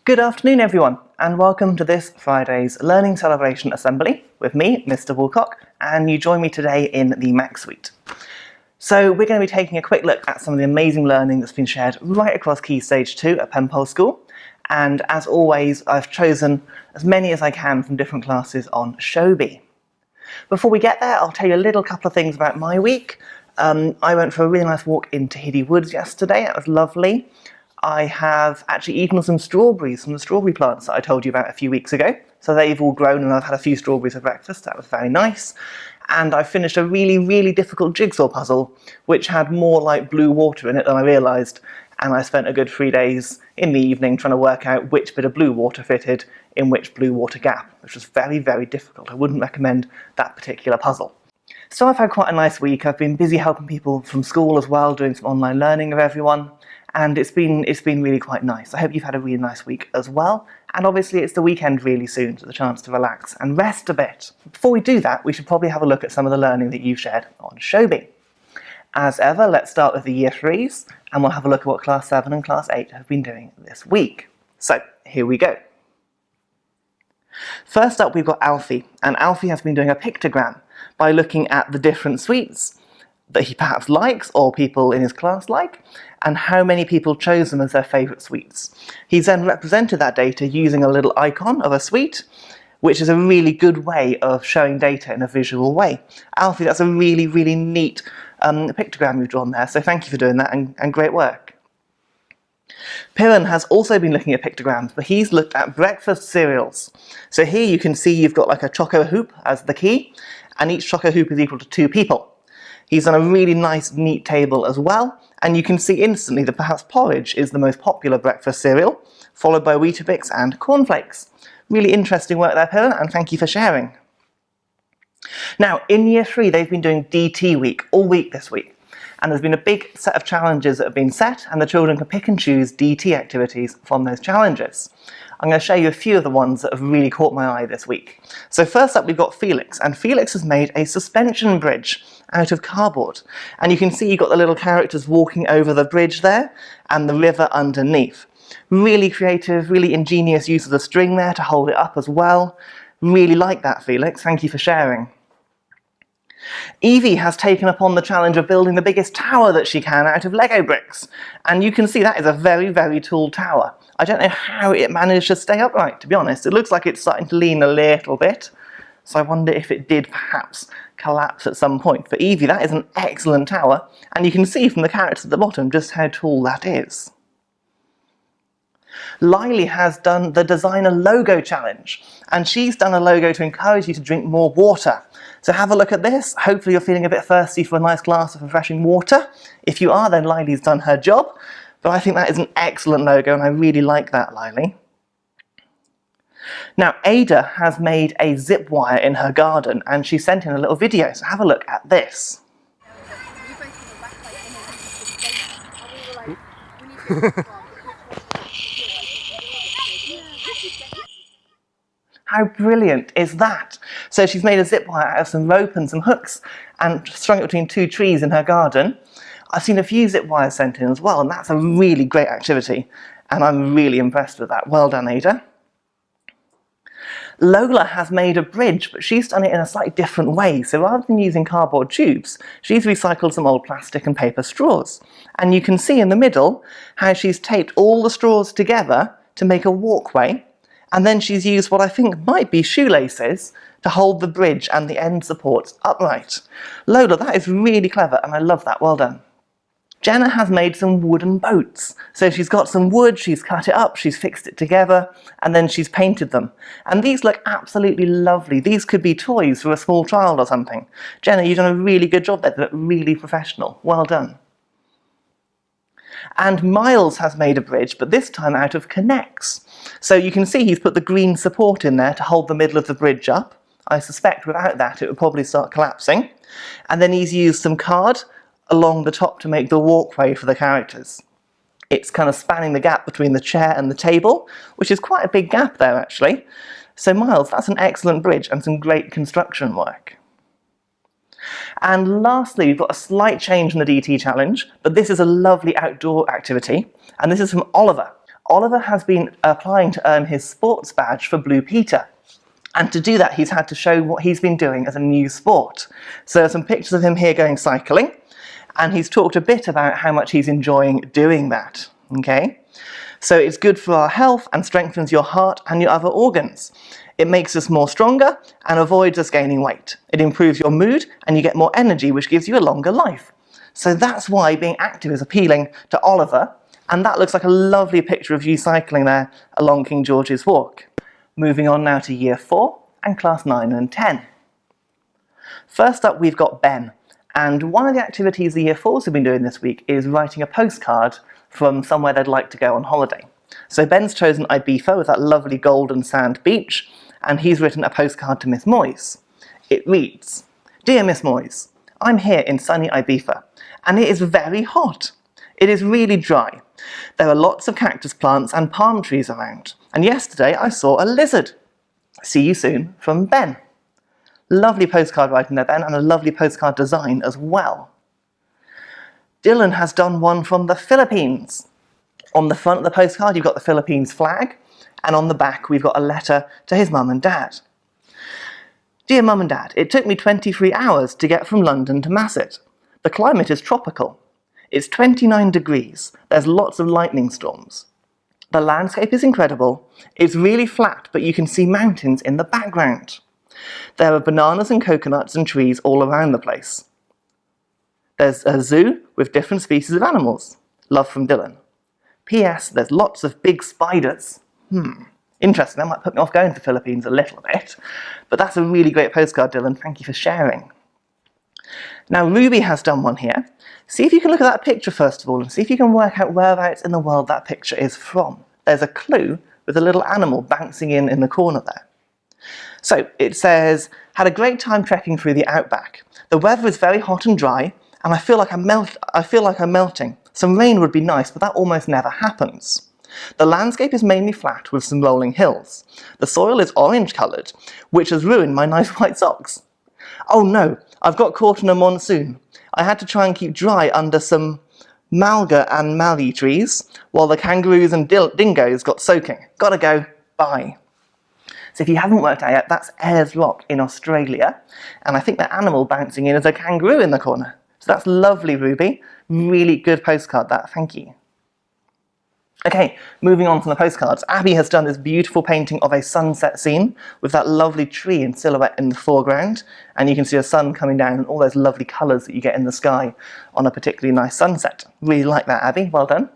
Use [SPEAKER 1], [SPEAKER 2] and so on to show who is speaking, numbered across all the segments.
[SPEAKER 1] Good afternoon everyone, and welcome to this Friday's Learning Celebration Assembly with me, Mr. Woolcock, and you join me today in the Mac Suite. So we're going to be taking a quick look at some of the amazing learning that's been shared right across Key Stage 2 at Penpol School, and as always I've chosen as many as I can from different classes on Showbie. Before we get there, I'll tell you a little couple of things about my week. I went for a really nice walk in Tahiti Woods yesterday, that was lovely. I have actually eaten some strawberries from the strawberry plants that I told you about a few weeks ago. So they've all grown and I've had a few strawberries for breakfast, that was very nice. And I finished a really difficult jigsaw puzzle, which had more like blue water in it than I realised. And I spent a good 3 days in the evening trying to work out which bit of blue water fitted in which blue water gap, which was very difficult. I wouldn't recommend that particular puzzle. So I've had quite a nice week. I've been busy helping people from school as well, doing some online learning of everyone. And it's been really quite nice. I hope you've had a really nice week as well. And obviously it's the weekend really soon, so the chance to relax and rest a bit. Before we do that, we should probably have a look at some of the learning that you've shared on Showbie. As ever, let's start with the Year 3s, and we'll have a look at what Class 7 and Class 8 have been doing this week. So, here we go. First up, we've got Alfie, and Alfie has been doing a pictogram by looking at the different sweets that he perhaps likes, or people in his class like, and how many people chose them as their favourite sweets. He's then represented that data using a little icon of a sweet, which is a really good way of showing data in a visual way. Alfie, that's a really neat pictogram you've drawn there, so thank you for doing that, and great work. Piran has also been looking at pictograms, but he's looked at breakfast cereals. So here you can see you've got like a choco hoop as the key, and each choco hoop is equal to 2 people. He's done a really nice, neat table as well, and you can see instantly that perhaps porridge is the most popular breakfast cereal, followed by Weetabix and cornflakes. Really interesting work there, Piran, and thank you for sharing. Now, in Year 3, they've been doing DT week, all week this week, and there's been a big set of challenges that have been set, and the children can pick and choose DT activities from those challenges. I'm going to show you a few of the ones that have really caught my eye this week. So first up we've got Felix, and Felix has made a suspension bridge out of cardboard. And you can see you've got the little characters walking over the bridge there, and the river underneath. Really creative, really ingenious use of the string there to hold it up as well. Really like that, Felix, thank you for sharing. Evie has taken upon the challenge of building the biggest tower that she can out of Lego bricks. And you can see that is a very tall tower. I don't know how it managed to stay upright, to be honest. It looks like it's starting to lean a little bit. So I wonder if it did perhaps collapse at some point. For Evie, that is an excellent tower. And you can see from the characters at the bottom just how tall that is. Lily has done the Design a Logo Challenge, and she's done a logo to encourage you to drink more water. So have a look at this. Hopefully you're feeling a bit thirsty for a nice glass of refreshing water. If you are, then Lily's done her job. But I think that is an excellent logo, and I really like that, Lily. Now, Ada has made a zip wire in her garden, and she sent in a little video, so have a look at this. How brilliant is that? So she's made a zip wire out of some rope and some hooks and strung it between 2 trees in her garden. I've seen a few zip wires sent in as well, and that's a really great activity, and I'm really impressed with that. Well done, Ada. Lola has made a bridge, but she's done it in a slightly different way. So rather than using cardboard tubes, she's recycled some old plastic and paper straws. And you can see in the middle how she's taped all the straws together to make a walkway, and then she's used what I think might be shoelaces to hold the bridge and the end supports upright. Lola, that is really clever, and I love that. Well done. Jenna has made some wooden boats. So she's got some wood, she's cut it up, she's fixed it together, and then she's painted them. And these look absolutely lovely. These could be toys for a small child or something. Jenna, you've done a really good job there. They look really professional. Well done. And Miles has made a bridge, but this time out of Connects. So you can see he's put the green support in there to hold the middle of the bridge up. I suspect without that it would probably start collapsing. And then he's used some card along the top to make the walkway for the characters. It's kind of spanning the gap between the chair and the table, which is quite a big gap there actually. So Miles, that's an excellent bridge and some great construction work. And lastly, we've got a slight change in the DT challenge, but this is a lovely outdoor activity, and this is from Oliver. Oliver has been applying to earn his sports badge for Blue Peter. And to do that, he's had to show what he's been doing as a new sport. So there's some pictures of him here going cycling, and he's talked a bit about how much he's enjoying doing that. Okay? So it's good for our health and strengthens your heart and your other organs. It makes us more stronger and avoids us gaining weight. It improves your mood and you get more energy, which gives you a longer life. So that's why being active is appealing to Oliver, and that looks like a lovely picture of you cycling there along King George's Walk. Moving on now to Year 4 and Class 9 and 10. First up we've got Ben, and one of the activities the Year 4s have been doing this week is writing a postcard from somewhere they'd like to go on holiday. So Ben's chosen Ibiza with that lovely golden sand beach, and he's written a postcard to Miss Moyes. It reads, "Dear Miss Moyes, I'm here in sunny Ibiza, and it is very hot. It is really dry. There are lots of cactus plants and palm trees around, and yesterday I saw a lizard. See you soon, from Ben." Lovely postcard writing there, Ben, and a lovely postcard design as well. Dylan has done one from the Philippines. On the front of the postcard you've got the Philippines flag, and on the back we've got a letter to his mum and dad. "Dear Mum and Dad, it took me 23 hours to get from London to Masset. The climate is tropical. It's 29 degrees. There's lots of lightning storms. The landscape is incredible. It's really flat, but you can see mountains in the background. There are bananas and coconuts and trees all around the place. There's a zoo with different species of animals. Love from Dylan. P.S. There's lots of big spiders." Interesting, that might put me off going to the Philippines a little bit, but that's a really great postcard, Dylan. Thank you for sharing. Now Ruby has done one here. See if you can look at that picture first of all and see if you can work out whereabouts in the world that picture is from. There's a clue with a little animal bouncing in the corner there. So it says, "Had a great time trekking through the outback. The weather is very hot and dry, and I feel like I'm melting. Some rain would be nice, but that almost never happens. The landscape is mainly flat with some rolling hills. The soil is orange coloured, which has ruined my nice white socks. Oh no, I've got caught in a monsoon. I had to try and keep dry under some malga and mallee trees, while the kangaroos and dingoes got soaking. Gotta go, bye." So if you haven't worked out yet, that's Ayers Rock in Australia, and I think the animal bouncing in is a kangaroo in the corner. So that's lovely, Ruby. Really good postcard, that. Thank you. Okay, moving on from the postcards, Abby has done this beautiful painting of a sunset scene with that lovely tree in silhouette in the foreground, and you can see the sun coming down and all those lovely colours that you get in the sky on a particularly nice sunset. Really like that, Abby. Well done.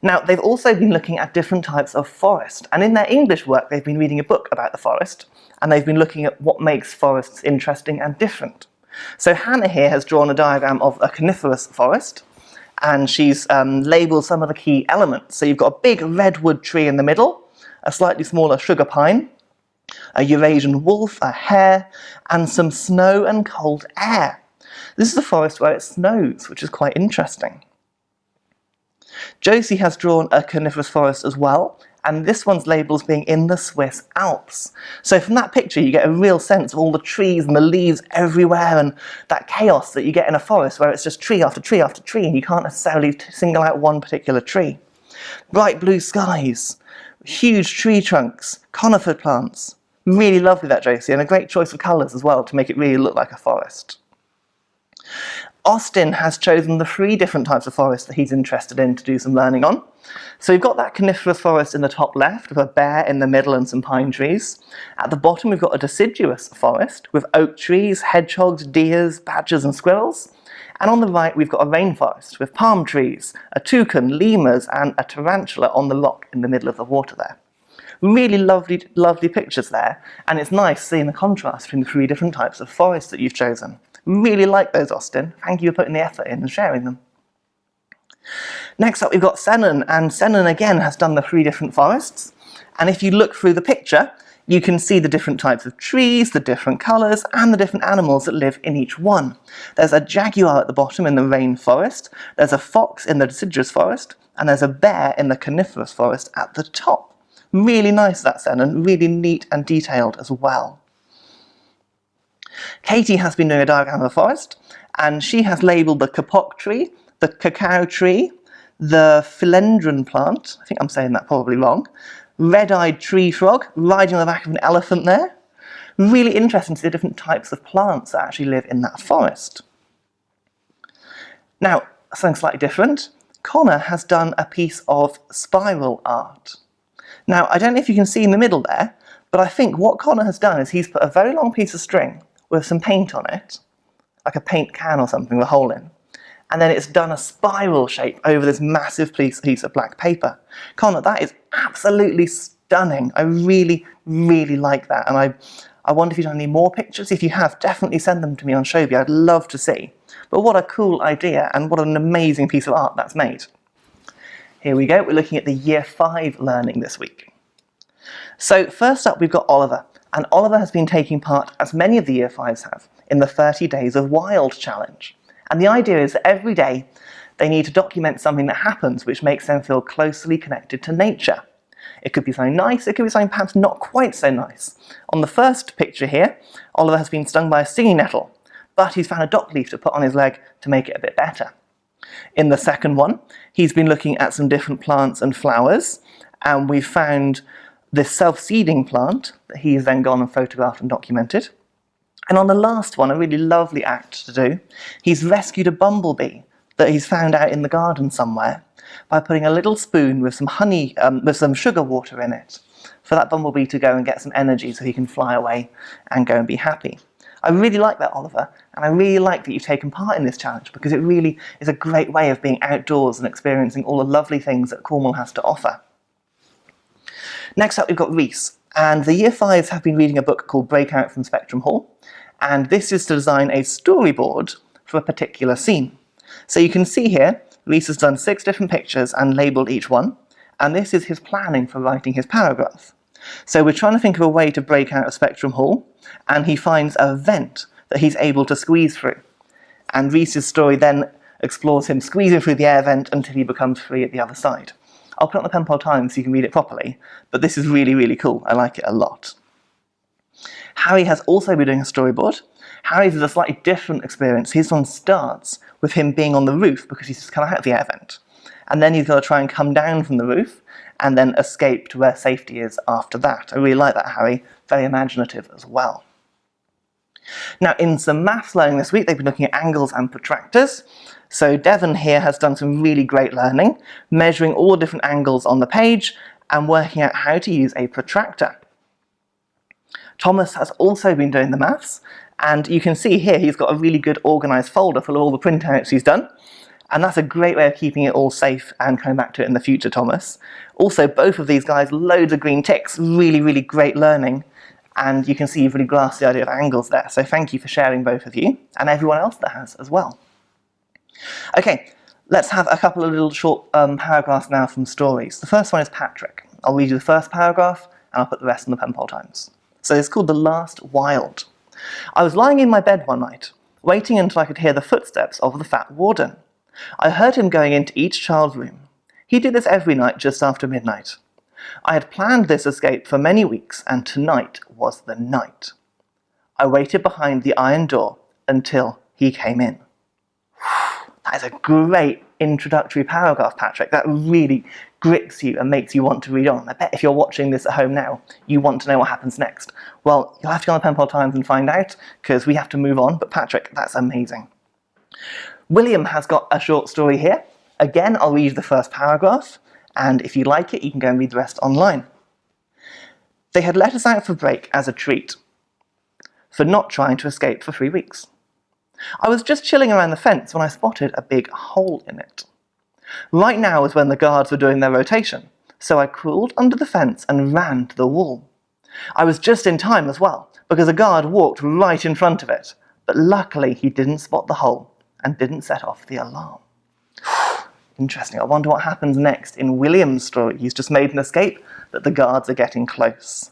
[SPEAKER 1] Now, they've also been looking at different types of forest, and in their English work they've been reading a book about the forest, and they've been looking at what makes forests interesting and different. So Hannah here has drawn a diagram of a coniferous forest, and she's labelled some of the key elements. So you've got a big redwood tree in the middle, a slightly smaller sugar pine, a Eurasian wolf, a hare, and some snow and cold air. This is a forest where it snows, which is quite interesting. Josie has drawn a coniferous forest as well, and this one's labelled as being in the Swiss Alps. So from that picture you get a real sense of all the trees and the leaves everywhere and that chaos that you get in a forest where it's just tree after tree after tree and you can't necessarily single out one particular tree. Bright blue skies, huge tree trunks, conifer plants. Really lovely that, Josie, and a great choice of colours as well to make it really look like a forest. Austin has chosen the 3 different types of forest that he's interested in to do some learning on. So we've got that coniferous forest in the top left with a bear in the middle and some pine trees. At the bottom we've got a deciduous forest with oak trees, hedgehogs, deers, badgers and squirrels. And on the right we've got a rainforest with palm trees, a toucan, lemurs and a tarantula on the rock in the middle of the water there. Really lovely, lovely pictures there, and it's nice seeing the contrast between the 3 different types of forest that you've chosen. Really like those, Austin. Thank you for putting the effort in and sharing them. Next up we've got Senan, and Senan again has done the 3 different forests, and if you look through the picture you can see the different types of trees, the different colours and the different animals that live in each one. There's a jaguar at the bottom in the rainforest, there's a fox in the deciduous forest, and there's a bear in the coniferous forest at the top. Really nice, that Senan, really neat and detailed as well. Katie has been doing a diagram of a forest, and she has labelled the kapok tree, the cacao tree, the philodendron plant, I think I'm saying that probably wrong, red-eyed tree frog riding on the back of an elephant there. Really interesting to see the different types of plants that actually live in that forest. Now, something slightly different. Connor has done a piece of spiral art. Now, I don't know if you can see in the middle there, but I think what Connor has done is he's put a very long piece of string with some paint on it, like a paint can or something with a hole in, and then it's done a spiral shape over this massive piece of black paper. Connor, that is absolutely stunning. I really, really like that, and I wonder if you've done any more pictures. If you have, definitely send them to me on Showbie. I'd love to see. But what a cool idea, and what an amazing piece of art that's made. Here we go, we're looking at the Year 5 learning this week. So first up we've got Oliver, and Oliver has been taking part, as many of the Year 5s have, in the 30 Days of Wild challenge. And the idea is that every day they need to document something that happens which makes them feel closely connected to nature. It could be something nice, it could be something perhaps not quite so nice. On the first picture here, Oliver has been stung by a stinging nettle, but he's found a dock leaf to put on his leg to make it a bit better. In the second one, he's been looking at some different plants and flowers, and we've found this self-seeding plant that he's then gone and photographed and documented. And on the last one, a really lovely act to do, he's rescued a bumblebee that he's found out in the garden somewhere by putting a little spoon with some honey, with some sugar water in it, for that bumblebee to go and get some energy so he can fly away and go and be happy. I really like that, Oliver, and I really like that you've taken part in this challenge, because it really is a great way of being outdoors and experiencing all the lovely things that Cornwall has to offer. Next up we've got Reese, and the Year 5s have been reading a book called Breakout from Spectrum Hall, and this is to design a storyboard for a particular scene. So you can see here, Reese has done 6 different pictures and labelled each one, and this is his planning for writing his paragraph. So we're trying to think of a way to break out of Spectrum Hall, and he finds a vent that he's able to squeeze through. And Reese's story then explores him squeezing through the air vent until he becomes free at the other side. I'll put it on the Penpol Times so you can read it properly, but this is really, really cool. I like it a lot. Harry has also been doing a storyboard. Harry's is a slightly different experience. His one starts with him being on the roof because he's just come out of the air vent. And then he's got to try and come down from the roof and then escape to where safety is after that. I really like that, Harry. Very imaginative as well. Now, in some maths learning this week, they've been looking at angles and protractors. So Devon here has done some really great learning, measuring all the different angles on the page and working out how to use a protractor. Thomas has also been doing the maths, and you can see here he's got a really good organised folder full of all the printouts he's done. And that's a great way of keeping it all safe and coming back to it in the future, Thomas. Also, both of these guys, loads of green ticks, really, really great learning. And you can see you've really grasped the idea of angles there. So thank you for sharing, both of you, and everyone else that has as well. Okay, let's have a couple of little short paragraphs now from stories. The first one is Patrick. I'll read you the first paragraph, and I'll put the rest in the Penpol Times. So it's called The Last Wild. I was lying in my bed one night, waiting until I could hear the footsteps of the fat warden. I heard him going into each child's room. He did this every night just after midnight. I had planned this escape for many weeks, and tonight was the night. I waited behind the iron door until he came in. That is a great introductory paragraph, Patrick. That really grips you and makes you want to read on. I bet if you're watching this at home now, you want to know what happens next. Well, you'll have to go on the Penpol Times and find out, because we have to move on, but Patrick, that's amazing. William has got a short story here. Again, I'll read the first paragraph, and if you like it, you can go and read the rest online. They had let us out for break as a treat for not trying to escape for 3 weeks. I was just chilling around the fence when I spotted a big hole in it. Right now was when the guards were doing their rotation, so I crawled under the fence and ran to the wall. I was just in time as well, because a guard walked right in front of it, but luckily he didn't spot the hole and didn't set off the alarm. Interesting. I wonder what happens next in William's story. He's just made an escape, but the guards are getting close.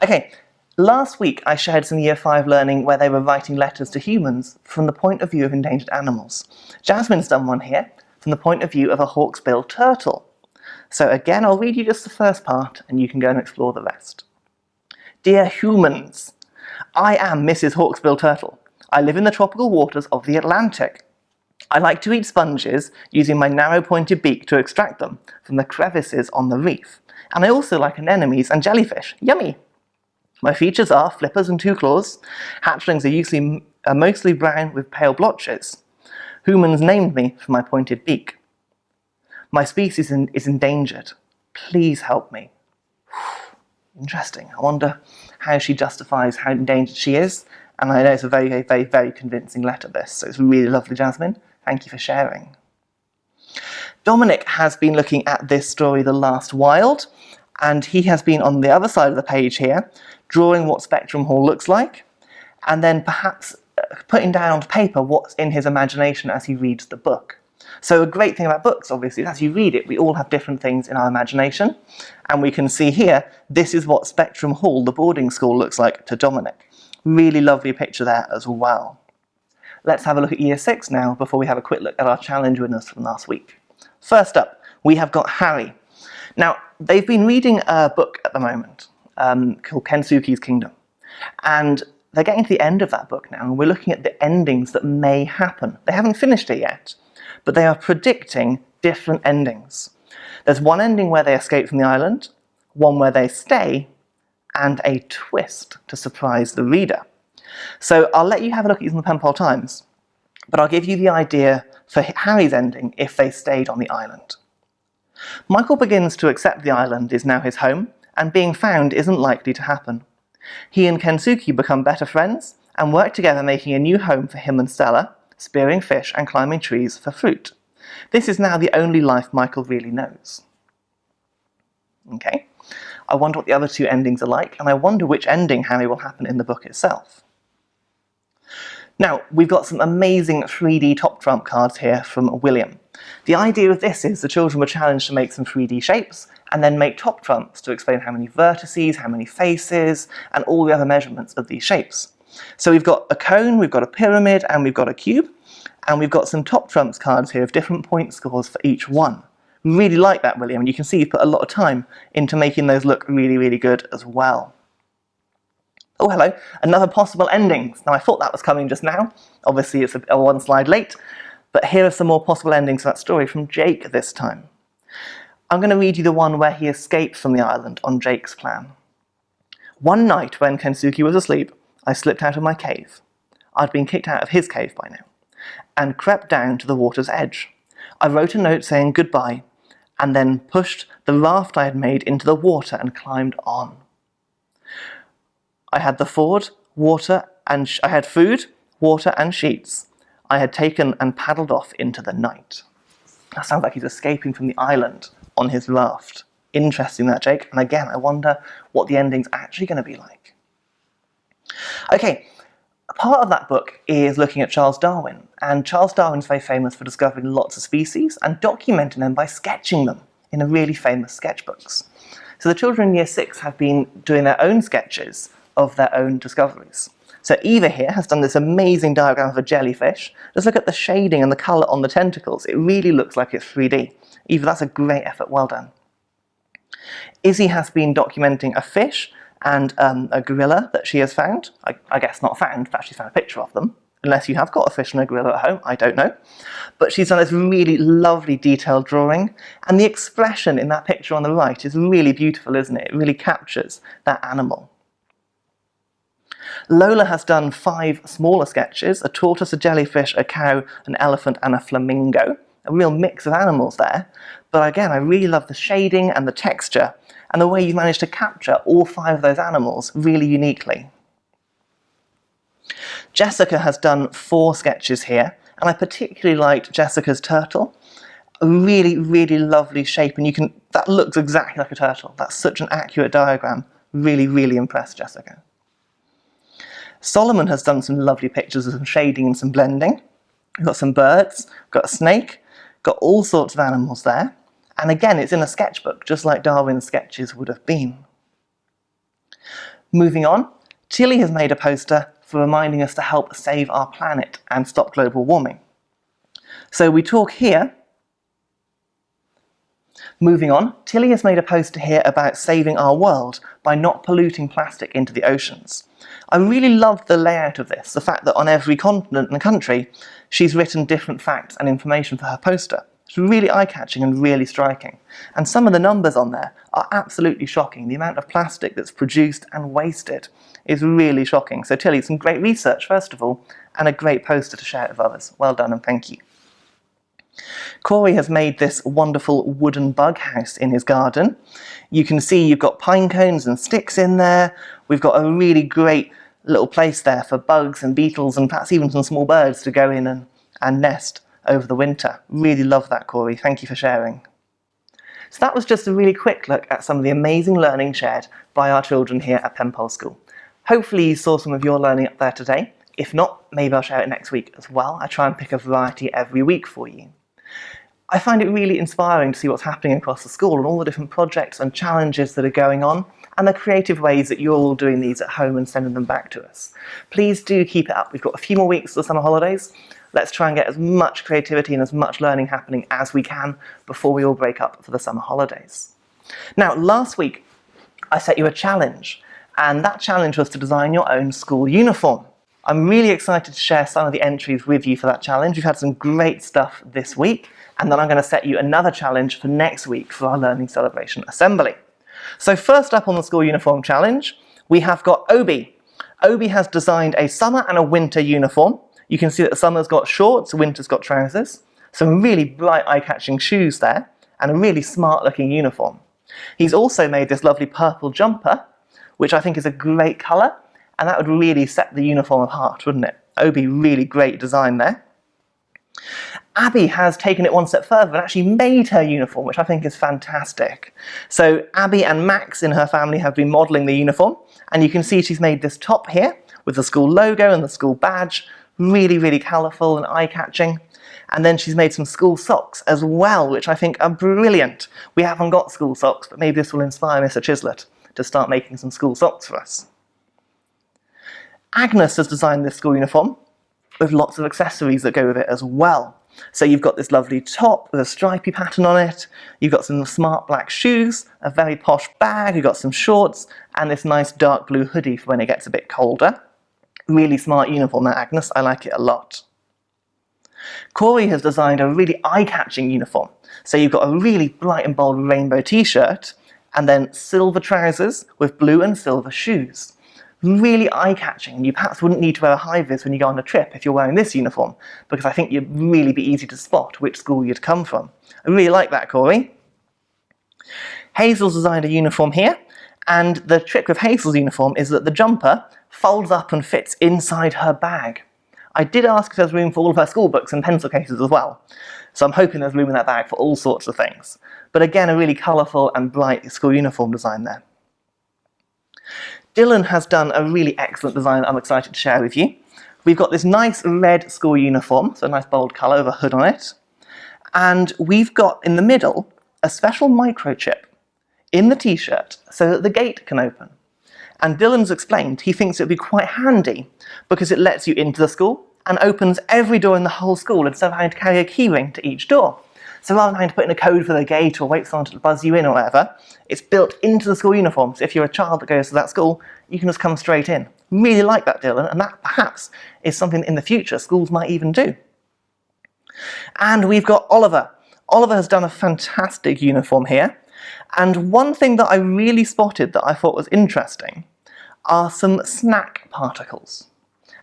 [SPEAKER 1] Okay, last week I shared some Year 5 learning where they were writing letters to humans from the point of view of endangered animals. Jasmine's done one here from the point of view of a hawksbill turtle. So again, I'll read you just the first part and you can go and explore the rest. Dear humans, I am Mrs. Hawksbill Turtle. I live in the tropical waters of the Atlantic. I like to eat sponges using my narrow pointed beak to extract them from the crevices on the reef. And I also like anemones and jellyfish. Yummy! My features are flippers and two claws. Hatchlings are mostly brown with pale blotches. Humans named me for my pointed beak. My species is endangered. Please help me. Interesting. I wonder how she justifies how endangered she is. And I know it's a very, very, very, very convincing letter, this. So it's really lovely, Jasmine. Thank you for sharing. Dominic has been looking at this story, The Last Wild, and he has been on the other side of the page here, drawing what Spectrum Hall looks like, and then perhaps putting down onto paper what's in his imagination as he reads the book. So a great thing about books, obviously, is as you read it, we all have different things in our imagination, and we can see here, this is what Spectrum Hall, the boarding school, looks like to Dominic. Really lovely picture there as well. Let's have a look at Year 6 now, before we have a quick look at our challenge winners from last week. First up, we have got Harry. Now, they've been reading a book at the moment called Kensuke's Kingdom. And they're getting to the end of that book now, and we're looking at the endings that may happen. They haven't finished it yet, but they are predicting different endings. There's one ending where they escape from the island, one where they stay, and a twist to surprise the reader. So I'll let you have a look at these in the Penpol Times, but I'll give you the idea for Harry's ending if they stayed on the island. Michael begins to accept the island is now his home, and being found isn't likely to happen. He and Kensuke become better friends, and work together making a new home for him and Stella, spearing fish and climbing trees for fruit. This is now the only life Michael really knows. Okay, I wonder what the other two endings are like, and I wonder which ending Harry will happen in the book itself. Now, we've got some amazing 3D top trump cards here from William. The idea of this is the children were challenged to make some 3D shapes and then make top trumps to explain how many vertices, how many faces, and all the other measurements of these shapes. So we've got a cone, we've got a pyramid, and we've got a cube, and we've got some top trumps cards here of different point scores for each one. Really like that, William, and you can see you've put a lot of time into making those look really, really good as well. Oh, hello, another possible endings. Now, I thought that was coming just now. Obviously, it's a one slide late, but here are some more possible endings to that story from Jake this time. I'm going to read you the one where he escapes from the island on Jake's plan. One night when Kensuke was asleep, I slipped out of my cave. I'd been kicked out of his cave by now, and crept down to the water's edge. I wrote a note saying goodbye, and then pushed the raft I had made into the water and climbed on. I had the food, water, and I had food, water, and sheets. I had taken and paddled off into the night. That sounds like he's escaping from the island on his raft. Interesting that, Jake. And again, I wonder what the ending's actually going to be like. Okay, part of that book is looking at Charles Darwin. And Charles Darwin's very famous for discovering lots of species and documenting them by sketching them in a really famous sketchbooks. So the children in Year 6 have been doing their own sketches of their own discoveries. So Eva here has done this amazing diagram of a jellyfish. Just look at the shading and the colour on the tentacles. It really looks like it's 3D. Eva, that's a great effort, well done. Izzy has been documenting a fish and a gorilla that she has found. I guess not found, but actually found a picture of them. Unless you have got a fish and a gorilla at home, I don't know. But she's done this really lovely detailed drawing, and the expression in that picture on the right is really beautiful, isn't it? It really captures that animal. Lola has done 5 smaller sketches, a tortoise, a jellyfish, a cow, an elephant, and a flamingo. A real mix of animals there. But again, I really love the shading and the texture, and the way you've managed to capture all 5 of those animals really uniquely. Jessica has done 4 sketches here, and I particularly liked Jessica's turtle. A really, really lovely shape, and that looks exactly like a turtle. That's such an accurate diagram. Really, really impressed Jessica. Solomon has done some lovely pictures of some shading and some blending. We've got some birds, got a snake, got all sorts of animals there. And again, it's in a sketchbook, just like Darwin's sketches would have been. Moving on, Tilly has made a poster for reminding us to help save our planet and stop global warming. So we talk here Moving on, Tilly has made a poster here about saving our world by not polluting plastic into the oceans. I really love the layout of this, the fact that on every continent and country she's written different facts and information for her poster. It's really eye-catching and really striking. And some of the numbers on there are absolutely shocking. The amount of plastic that's produced and wasted is really shocking. So Tilly, some great research first of all, and a great poster to share it with others. Well done and thank you. Corey has made this wonderful wooden bug house in his garden. You can see you've got pine cones and sticks in there. We've got a really great little place there for bugs and beetles and perhaps even some small birds to go in and nest over the winter. Really love that, Corey. Thank you for sharing. So that was just a really quick look at some of the amazing learning shared by our children here at Penpol School. Hopefully you saw some of your learning up there today. If not, maybe I'll share it next week as well. I try and pick a variety every week for you. I find it really inspiring to see what's happening across the school and all the different projects and challenges that are going on and the creative ways that you're all doing these at home and sending them back to us. Please do keep it up. We've got a few more weeks of the summer holidays. Let's try and get as much creativity and as much learning happening as we can before we all break up for the summer holidays. Now, last week I set you a challenge, and that challenge was to design your own school uniform. I'm really excited to share some of the entries with you for that challenge. We've had some great stuff this week, and then I'm going to set you another challenge for next week for our Learning Celebration Assembly. So first up on the school uniform challenge, we have got Obi. Obi has designed a summer and a winter uniform. You can see that the summer's got shorts, the winter's got trousers. Some really bright eye-catching shoes there, and a really smart-looking uniform. He's also made this lovely purple jumper, which I think is a great colour, and that would really set the uniform apart, wouldn't it? Obi, really great design there. Abby has taken it one step further and actually made her uniform, which I think is fantastic. So Abby and Max in her family have been modelling the uniform, and you can see she's made this top here with the school logo and the school badge, really, really colourful and eye-catching. And then she's made some school socks as well, which I think are brilliant. We haven't got school socks, but maybe this will inspire Mr. Chislett to start making some school socks for us. Agnes has designed this school uniform with lots of accessories that go with it as well. So you've got this lovely top with a stripy pattern on it, you've got some smart black shoes, a very posh bag, you've got some shorts, and this nice dark blue hoodie for when it gets a bit colder. Really smart uniform there, Agnes. I like it a lot. Corey has designed a really eye-catching uniform. So you've got a really bright and bold rainbow t-shirt, and then silver trousers with blue and silver shoes. Really eye-catching. You perhaps wouldn't need to wear a high-vis when you go on a trip if you're wearing this uniform, because I think you'd really be easy to spot which school you'd come from. I really like that, Corey. Hazel's designed a uniform here, and the trick with Hazel's uniform is that the jumper folds up and fits inside her bag. I did ask if there's room for all of her school books and pencil cases as well, so I'm hoping there's room in that bag for all sorts of things. But again, a really colourful and bright school uniform design there. Dylan has done a really excellent design that I'm excited to share with you. We've got this nice red school uniform, so a nice bold colour with a hood on it. And we've got in the middle a special microchip in the t-shirt so that the gate can open. And Dylan's explained he thinks it would be quite handy because it lets you into the school and opens every door in the whole school instead of having to carry a key ring to each door. So rather than having to put in a code for the gate or wait for someone to buzz you in or whatever, it's built into the school uniform. So if you're a child that goes to that school, you can just come straight in. Really like that, Dylan, and that perhaps is something in the future schools might even do. And we've got Oliver. Oliver has done a fantastic uniform here. And one thing that I really spotted that I thought was interesting are some snack particles.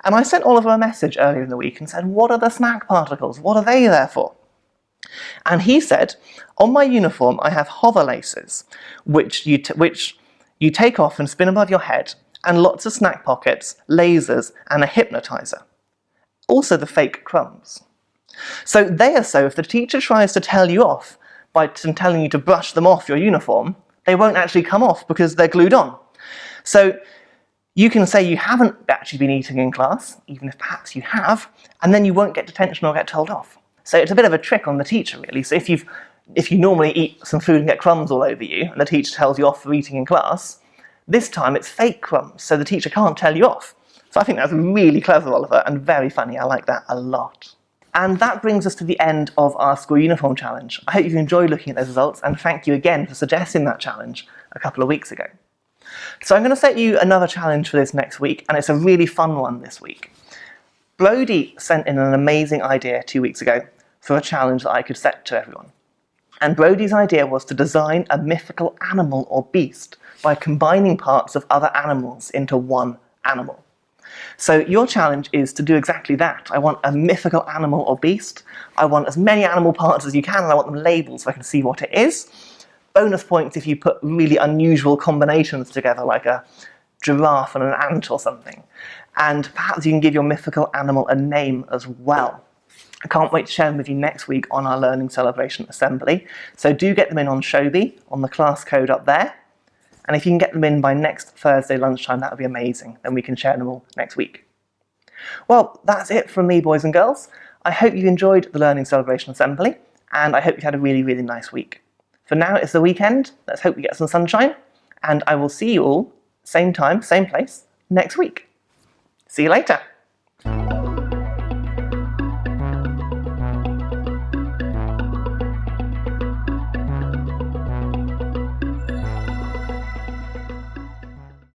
[SPEAKER 1] And I sent Oliver a message earlier in the week and said, what are the snack particles? What are they there for? And he said, on my uniform I have hover laces, which you take off and spin above your head, and lots of snack pockets, lasers, and a hypnotizer. Also the fake crumbs. So they are so if the teacher tries to tell you off by telling you to brush them off your uniform, they won't actually come off because they're glued on. So you can say you haven't actually been eating in class, even if perhaps you have, and then you won't get detention or get told off. So it's a bit of a trick on the teacher, really. So if you normally eat some food and get crumbs all over you, and the teacher tells you off for eating in class, this time it's fake crumbs, so the teacher can't tell you off. So I think that's really clever, Oliver, and very funny. I like that a lot. And that brings us to the end of our school uniform challenge. I hope you've enjoyed looking at those results, and thank you again for suggesting that challenge a couple of weeks ago. So I'm going to set you another challenge for this next week, and it's a really fun one this week. Brody sent in an amazing idea 2 weeks ago for a challenge that I could set to everyone. And Brody's idea was to design a mythical animal or beast by combining parts of other animals into one animal. So your challenge is to do exactly that. I want a mythical animal or beast. I want as many animal parts as you can, and I want them labelled so I can see what it is. Bonus points if you put really unusual combinations together, like a giraffe and an ant or something. And perhaps you can give your mythical animal a name as well. I can't wait to share them with you next week on our Learning Celebration Assembly. So do get them in on Showbie, on the class code up there. And if you can get them in by next Thursday lunchtime, that would be amazing. Then we can share them all next week. Well, that's it from me, boys and girls. I hope you enjoyed the Learning Celebration Assembly, and I hope you had a really, really nice week. For now, it's the weekend. Let's hope we get some sunshine, and I will see you all, same time, same place, next week. See you later.